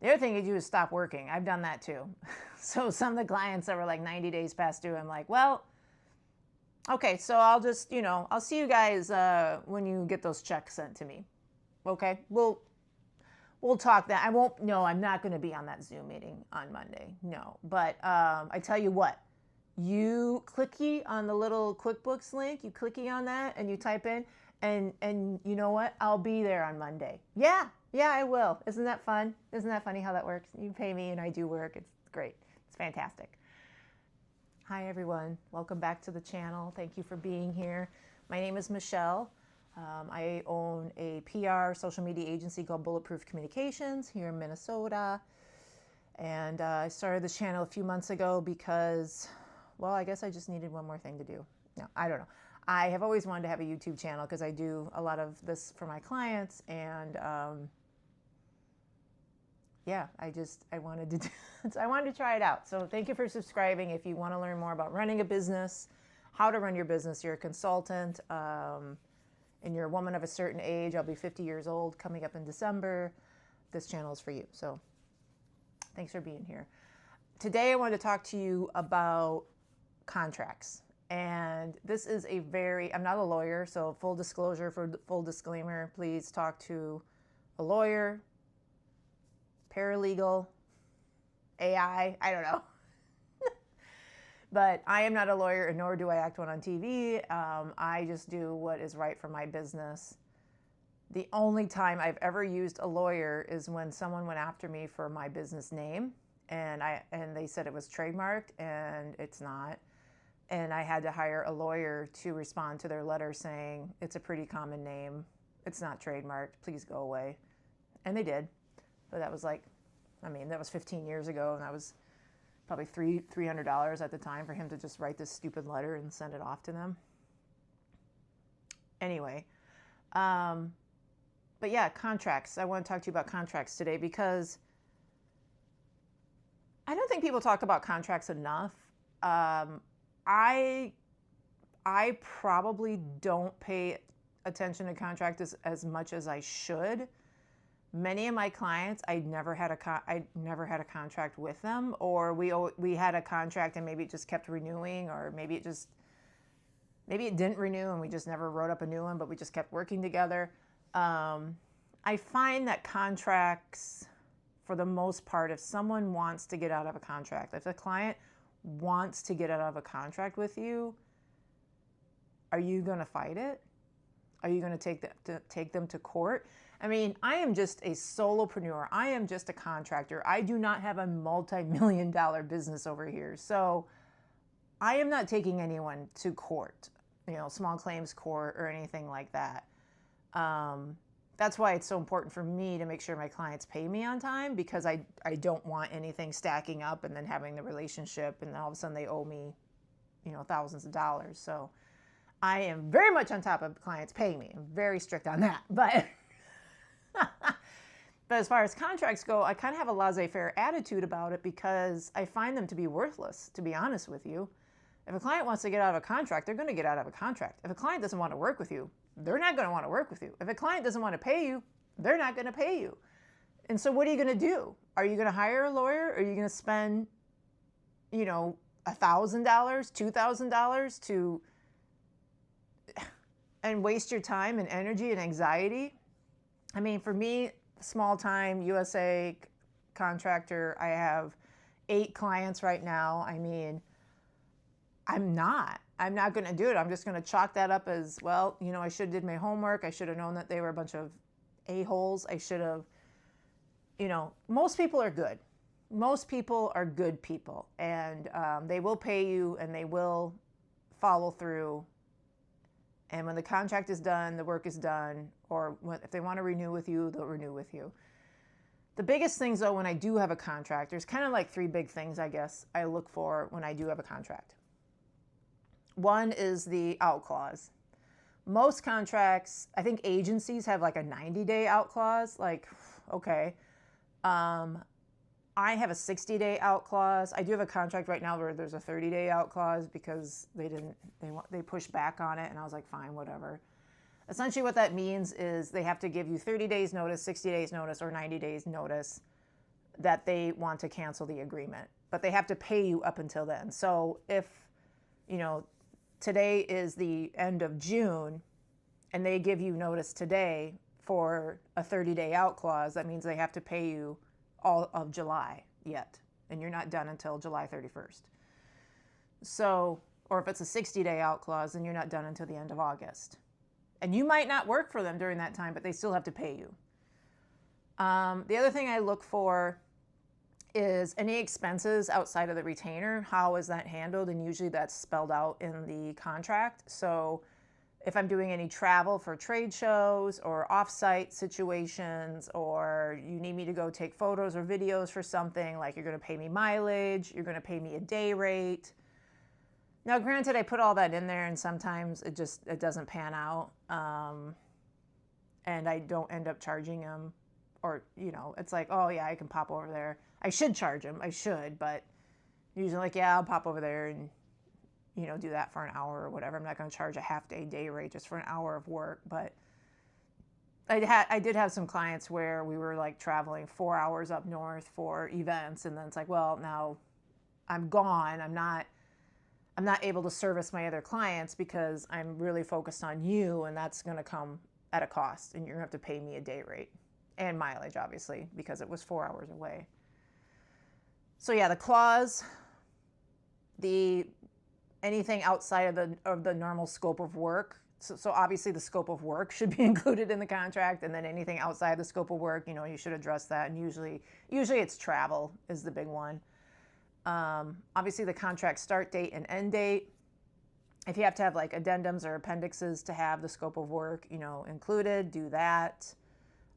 The other thing you do is stop working. I've done that too. So some of the clients that were like 90 days past due, I'm like, well, okay, so I'll just, I'll see you guys when you get those checks sent to me. Okay, we'll talk that. I won't. No, I'm not going to be on that Zoom meeting on Monday. No, but I tell you what, you clicky on the little QuickBooks link. You clicky on that, and you type in, and you know what? I'll be there on Monday. Yeah, yeah, I will. Isn't that fun? Isn't that funny how that works? You pay me, and I do work. It's great. It's fantastic. Hi everyone, welcome back to the channel. Thank you for being here. My name is Michelle. I own a PR social media agency called BulletProof Communications here in Minnesota. And I started this channel a few months ago because, well, I guess I just needed one more thing to do. No, I don't know. I have always wanted to have a YouTube channel because I do a lot of this for my clients, and yeah, I wanted to I wanted to try it out. So thank you for subscribing. If you want to learn more about running a business, how to run your business, you're a consultant, and you're a woman of a certain age. I'll be 50 years old coming up in December. This channel is for you. So thanks for being here. Today I want to talk to you about contracts. And this is I'm not a lawyer, so full disclosure, full disclaimer, please talk to a lawyer, paralegal, AI, I don't know. But I am not a lawyer, and nor do I act one on TV. I just do what is right for my business. The only time I've ever used a lawyer is when someone went after me for my business name, and they said it was trademarked, and it's not. And I had to hire a lawyer to respond to their letter saying, it's a pretty common name. It's not trademarked. Please go away. And they did. But that was that was 15 years ago, and that was probably $300 at the time for him to just write this stupid letter and send it off to them. Anyway, but yeah, contracts. I want to talk to you about contracts today because I don't think people talk about contracts enough. I probably don't pay attention to contracts as much as I should. Many of my clients, I never had a contract with them, or we had a contract and maybe it just kept renewing, or maybe it didn't renew and we just never wrote up a new one, but we just kept working together. I find that contracts, for the most part, if someone wants to get out of a contract, if a client wants to get out of a contract with you, are you going to fight it? Are you going to take them to court? I mean, I am just a solopreneur. I am just a contractor. I do not have a multi-million-dollar business over here. So I am not taking anyone to court, small claims court or anything like that. That's why it's so important for me to make sure my clients pay me on time, because I don't want anything stacking up and then having the relationship and then all of a sudden they owe me, thousands of dollars. So I am very much on top of clients paying me. I'm very strict on that. But but as far as contracts go, I kind of have a laissez-faire attitude about it because I find them to be worthless, to be honest with you. If a client wants to get out of a contract, they're going to get out of a contract. If a client doesn't want to work with you, they're not going to want to work with you. If a client doesn't want to pay you, they're not going to pay you. And so what are you going to do? Are you going to hire a lawyer? Or are you going to spend, $1,000, $2,000 and waste your time and energy and anxiety? I mean, for me, small-time USA contractor, I have 8 clients right now. I mean, I'm not going to do it. I'm just going to chalk that up as, well, I should have did my homework. I should have known that they were a bunch of a-holes. I should have, most people are good. Most people are good people, and they will pay you and they will follow through. And when the contract is done, the work is done, or if they want to renew with you, they'll renew with you. The biggest things, though, when I do have a contract, there's kind of like 3 big things, I guess, I look for when I do have a contract. One is the out clause. Most contracts, I think agencies have like a 90-day out clause. Like, okay. I have a 60-day out clause. I do have a contract right now where there's a 30-day out clause because they pushed back on it, and I was like, fine, whatever. Essentially what that means is they have to give you 30 days notice, 60 days notice, or 90 days notice that they want to cancel the agreement, but they have to pay you up until then. So if, today is the end of June and they give you notice today for a 30-day out clause, that means they have to pay you all of July yet, and you're not done until July 31st. So, or if it's a 60-day out clause, then you're not done until the end of August. And you might not work for them during that time, but they still have to pay you. The other thing I look for is any expenses outside of the retainer. How is that handled? And usually that's spelled out in the contract. So if I'm doing any travel for trade shows or off-site situations, or you need me to go take photos or videos for something, like you're going to pay me mileage, you're going to pay me a day rate. Now, granted, I put all that in there and sometimes it doesn't pan out. And I don't end up charging them, or, it's like, oh yeah, I can pop over there. I should charge them. I should, but usually like, yeah, I'll pop over there and, do that for an hour or whatever. I'm not going to charge a half-day rate just for an hour of work. But I did have some clients where we were like traveling 4 hours up north for events, and then it's like, well, now I'm gone. I'm not able to service my other clients because I'm really focused on you, and that's going to come at a cost, and you're going to have to pay me a day rate and mileage, obviously, because it was 4 hours away. So yeah, the clause, anything outside of the normal scope of work. So obviously the scope of work should be included in the contract, and then anything outside the scope of work, you should address that. And usually it's travel is the big one. Obviously the contract start date and end date. If you have to have like addendums or appendixes to have the scope of work, included, do that.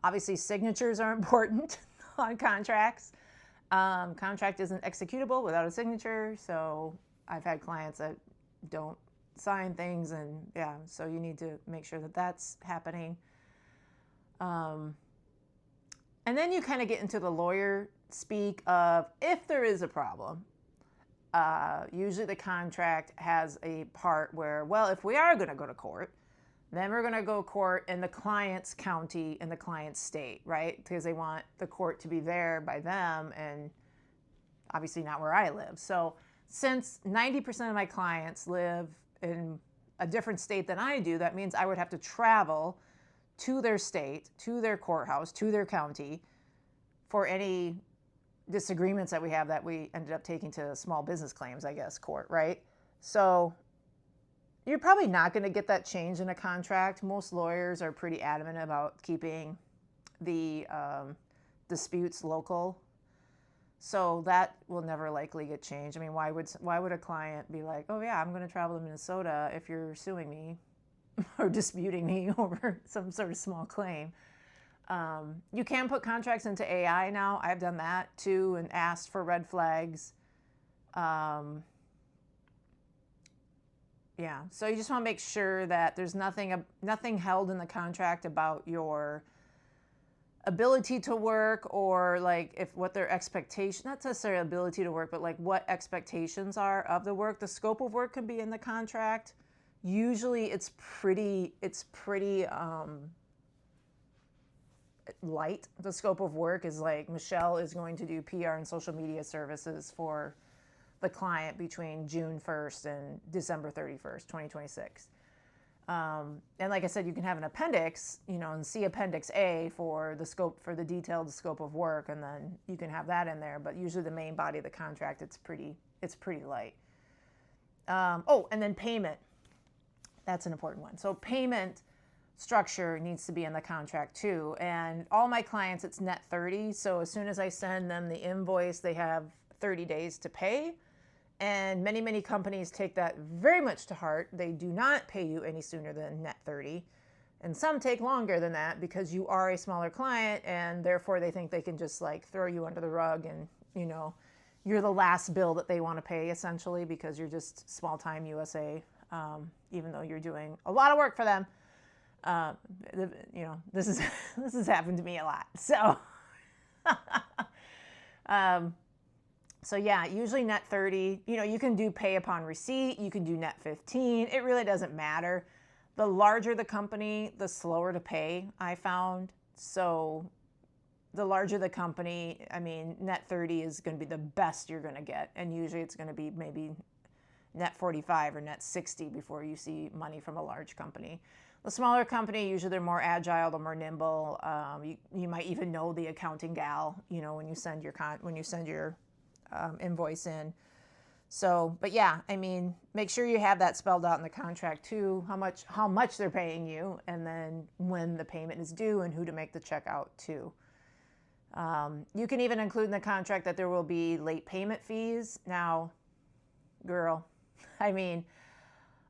Obviously signatures are important on contracts. Contract isn't executable without a signature. So I've had clients that don't sign things, and yeah, so you need to make sure that that's happening. And then you kind of get into the lawyer speak of if there is a problem. Usually the contract has a part where, well, if we are going to go to court, then we're going to go to court in the client's county and the client's state, right? Because they want the court to be there by them, and obviously not where I live. So since 90% of my clients live in a different state than I do, that means I would have to travel to their state, to their courthouse, to their county for any disagreements that we have that we ended up taking to small business claims, I guess, court, right? So you're probably not going to get that change in a contract. Most lawyers are pretty adamant about keeping the disputes local. So that will never likely get changed. I mean, why would a client be like, oh yeah, I'm going to travel to Minnesota if you're suing me or disputing me over some sort of small claim? You can put contracts into AI now. I've done that too and asked for red flags. Yeah, so you just want to make sure that there's nothing held in the contract about your ability to work, or like what their expectation, not necessarily ability to work, but like what expectations are of the work. The scope of work can be in the contract. Usually it's pretty light. The scope of work is like, Michelle is going to do PR and social media services for the client between June 1st and December 31st, 2026. And like I said, you can have an appendix, and see Appendix A for the detailed scope of work, and then you can have that in there. But usually the main body of the contract, it's pretty light. And then payment. That's an important one. So payment structure needs to be in the contract too. And all my clients, it's net 30. So as soon as I send them the invoice, they have 30 days to pay. And many, many companies take that very much to heart. They do not pay you any sooner than net 30. And some take longer than that because you are a smaller client, and therefore they think they can just like throw you under the rug, and you're the last bill that they want to pay, essentially, because you're just small time USA, even though you're doing a lot of work for them. This has happened to me a lot. So So yeah, usually net 30, you can do pay upon receipt, you can do net 15. It really doesn't matter. The larger the company, the slower to pay, I found. So the larger the company, I mean, net 30 is going to be the best you're going to get. And usually it's going to be maybe net 45 or net 60 before you see money from a large company. The smaller company, usually they're more agile, they're more nimble. You might even know the accounting gal, when you send your invoice in. So, but yeah, I mean, make sure you have that spelled out in the contract too, how much they're paying you, and then when the payment is due and who to make the check out to. You can even include in the contract that there will be late payment fees. Now, girl, I mean,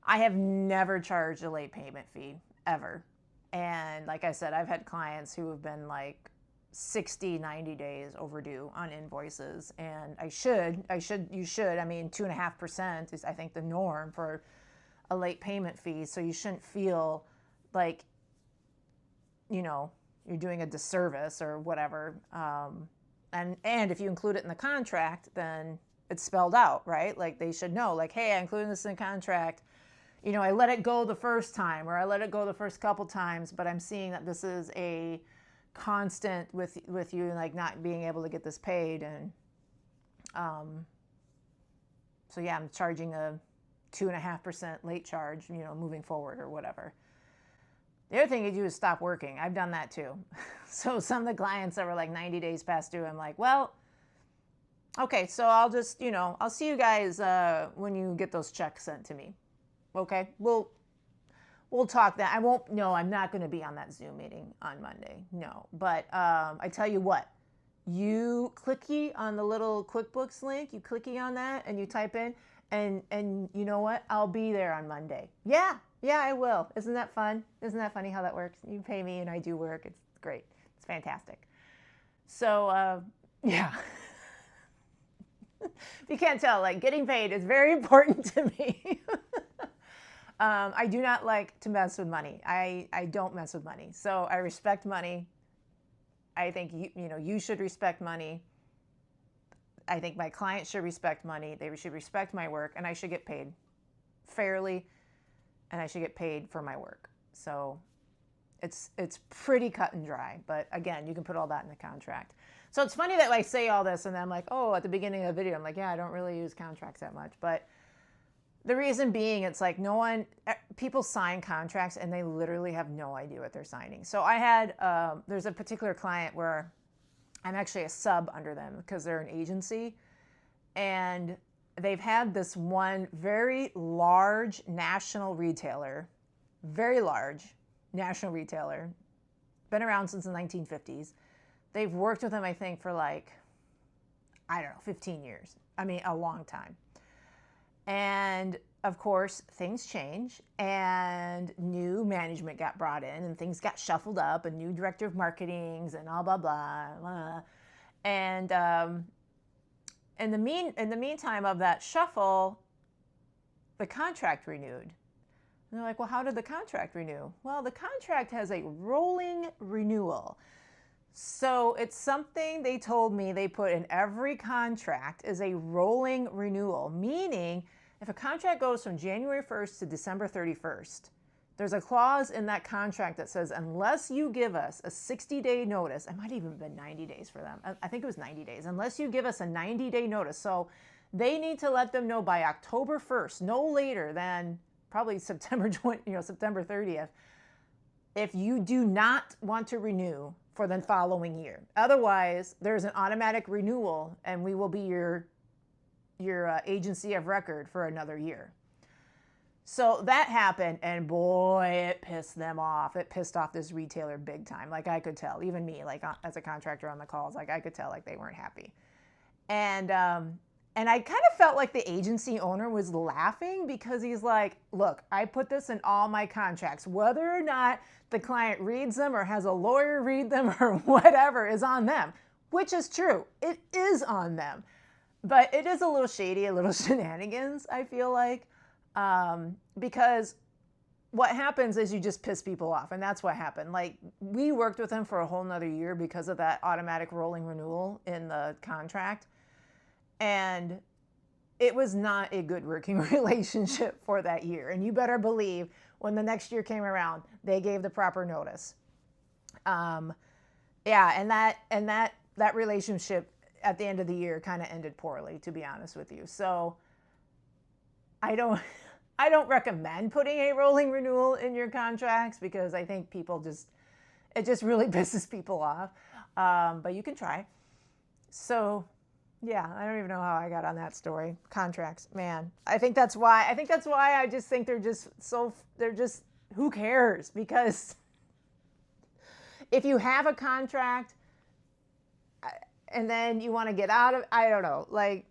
I have never charged a late payment fee, ever. And like I said, I've had clients who have been like 60, 90 days overdue on invoices. And you should. I mean, 2.5% is, I think, the norm for a late payment fee. So you shouldn't feel like, you're doing a disservice or whatever. And if you include it in the contract, then it's spelled out, right? Like they should know, like, hey, I included this in the contract. I let it go the first time, or I let it go the first couple times, but I'm seeing that this is a constant with you, like not being able to get this paid. And so yeah, I'm charging a 2.5% late charge, moving forward or whatever. The other thing you do is stop working. I've done that too. So some of the clients that were like 90 days past due, I'm like, well, okay, so I'll just, I'll see you guys when you get those checks sent to me. Okay, we'll talk that. I'm not going to be on that Zoom meeting on Monday. No, but I tell you what, you clicky on the little QuickBooks link, you clicky on that and you type in, and you know what? I'll be there on Monday. Yeah, I will. Isn't that fun? Isn't that funny how that works? You pay me and I do work. It's great. It's fantastic. So, yeah. If you can't tell, like, getting paid is very important to me. I do not like to mess with money. I don't mess with money. So I respect money. I think you should respect money. I think my clients should respect money. They should respect my work, and I should get paid fairly, and I should get paid for my work. So it's pretty cut and dry. But again, you can put all that in the contract. So it's funny that I say all this and then I'm like, oh, at the beginning of the video, I'm like, yeah, I don't really use contracts that much. But the reason being, it's like people sign contracts and they literally have no idea what they're signing. So I had, there's a particular client where I'm actually a sub under them because they're an agency. And they've had this one very large national retailer, been around since the 1950s. They've worked with them, I think, for 15 years. I mean, a long time. And of course, things change and new management got brought in and things got shuffled up, and new director of marketings and all blah, blah, blah. And in the meantime of that shuffle, the contract renewed. And they're like, well, how did the contract renew? Well, the contract has a rolling renewal. So it's something they told me they put in every contract is a rolling renewal, meaning if a contract goes from January 1st to December 31st, there's a clause in that contract that says, unless you give us a 60-day notice, it might even have been 90 days for them. I think it was 90 days. Unless you give us a 90-day notice. So they need to let them know by October 1st, no later than probably September 30th, if you do not want to renew for the following year. Otherwise, there's an automatic renewal and we will be your agency of record for another year. So that happened, and boy, it pissed them off. It pissed off this retailer big time. Like I could tell, even me, like as a contractor on the calls, like I could tell like they weren't happy. And I kind of felt like the agency owner was laughing because he's like, look, I put this in all my contracts. Whether or not the client reads them or has a lawyer read them or whatever is on them, which is true. It is on them. But it is a little shady, a little shenanigans, I feel like, because what happens is you just piss people off. And that's what happened. Like, we worked with them for a whole nother year because of that automatic rolling renewal in the contract. And it was not a good working relationship for that year. And you better believe when the next year came around, they gave the proper notice. Yeah, and that relationship at the end of the year kind of ended poorly, to be honest with you. So I don't I don't recommend putting a rolling renewal in your contracts because I think people just it just really pisses people off. But you can try. So yeah, I don't even know how I got on that story. Contracts, man. I think that's why I just think they're just who cares? Because if you have a contract and then you want to get out of, I don't know, like,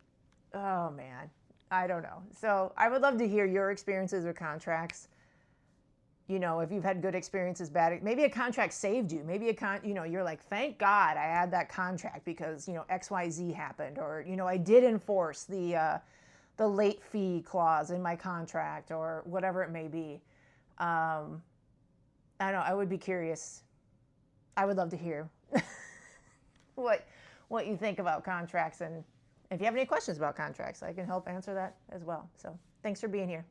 oh man, I don't know. So I would love to hear your experiences with contracts. If you've had good experiences, bad, maybe a contract saved you. Maybe you're like, thank God I had that contract because XYZ happened, or I did enforce the late fee clause in my contract, or whatever it may be. I don't know. I would be curious. I would love to hear what what you think about contracts, and if you have any questions about contracts, I can help answer that as well. So thanks for being here.